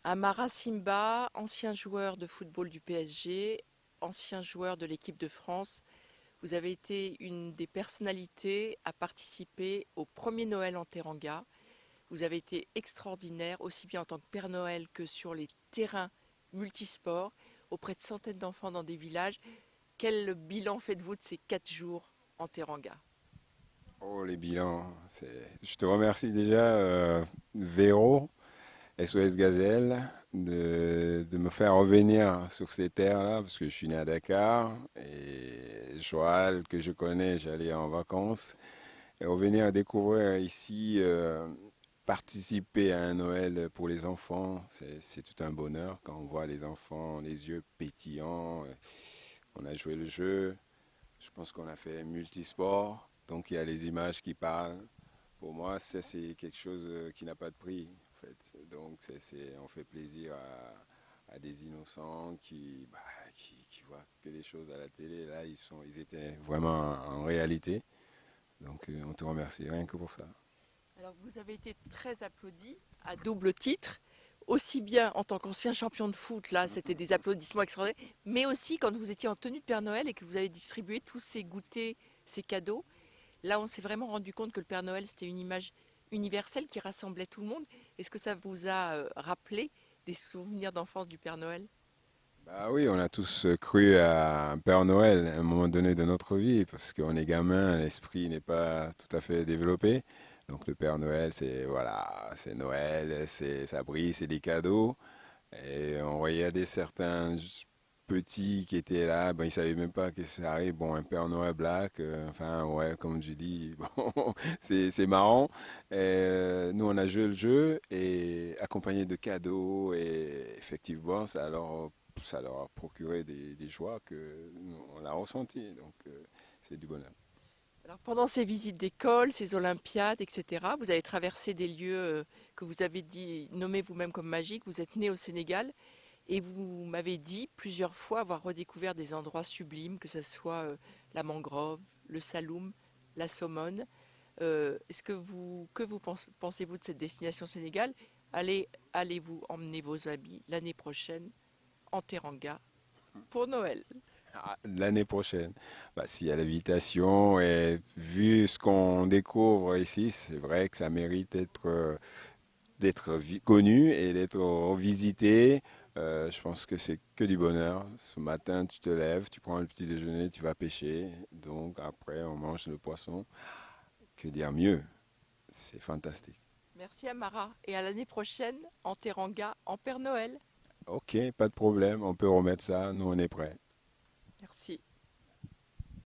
Amara Simba, ancien joueur de football du PSG, ancien joueur de l'équipe de France, vous avez été une des personnalités à participer au premier Noël en Teranga. Vous avez été extraordinaire, aussi bien en tant que Père Noël que sur les terrains multisports, auprès de centaines d'enfants dans des villages. Quel bilan faites-vous de ces 4 jours en Teranga? Oh, les bilans. Je te remercie déjà, Véro, SOS Gazelle, de me faire revenir sur ces terres-là, parce que je suis né à Dakar. Et Joal, que je connais, j'allais en vacances. Et revenir découvrir ici, participer à un Noël pour les enfants, c'est tout un bonheur quand on voit les enfants, les yeux pétillants. On a joué le jeu. Je pense qu'on a fait multisport, donc il y a les images qui parlent. Pour moi, ça c'est quelque chose qui n'a pas de prix, en fait. Donc on fait plaisir à des innocents qui voient que les choses à la télé. Là, ils étaient vraiment en réalité. Donc on te remercie rien que pour ça. Alors, vous avez été très applaudi à double titre, aussi bien en tant qu'ancien champion de foot, là, c'était des applaudissements extraordinaires, mais aussi quand vous étiez en tenue de Père Noël et que vous avez distribué tous ces goûters, ces cadeaux. Là, on s'est vraiment rendu compte que le Père Noël, c'était une image universelle qui rassemblait tout le monde. Est-ce que ça vous a rappelé des souvenirs d'enfance du Père Noël? Bah oui, on a tous cru à un Père Noël à un moment donné de notre vie, parce qu'on est gamin, l'esprit n'est pas tout à fait développé. Donc le Père Noël, c'est voilà, c'est Noël, ça brille, c'est des cadeaux. Et on voyait des certains petits qui étaient là, ben, ils savaient même pas que ça arrive. Bon, un Père Noël black, enfin ouais, comme je dis, bon, c'est marrant. Et, nous, on a joué le jeu et accompagné de cadeaux et effectivement, ça leur a procuré des joies que nous, on a ressenties. Donc c'est du bonheur. Alors, pendant ces visites d'école, ces Olympiades, etc., vous avez traversé des lieux que vous avez dit, nommés vous-même comme magiques. Vous êtes né au Sénégal. Et vous m'avez dit plusieurs fois avoir redécouvert des endroits sublimes, que ce soit la mangrove, le Saloum, la Somone. Pensez-vous de cette destination Sénégal? Allez-vous emmener vos amis l'année prochaine en Teranga pour Noël? Ah, l'année prochaine, bah, s'il y a l'invitation et vu ce qu'on découvre ici, c'est vrai que ça mérite d'être connu et d'être visité. Je pense que c'est que du bonheur. Ce matin, tu te lèves, tu prends le petit déjeuner, tu vas pêcher. Donc après, on mange le poisson. Que dire mieux? C'est fantastique. Merci Amara et à l'année prochaine en Teranga en Père Noël. Ok, pas de problème, on peut remettre ça. Nous, on est prêts. Merci.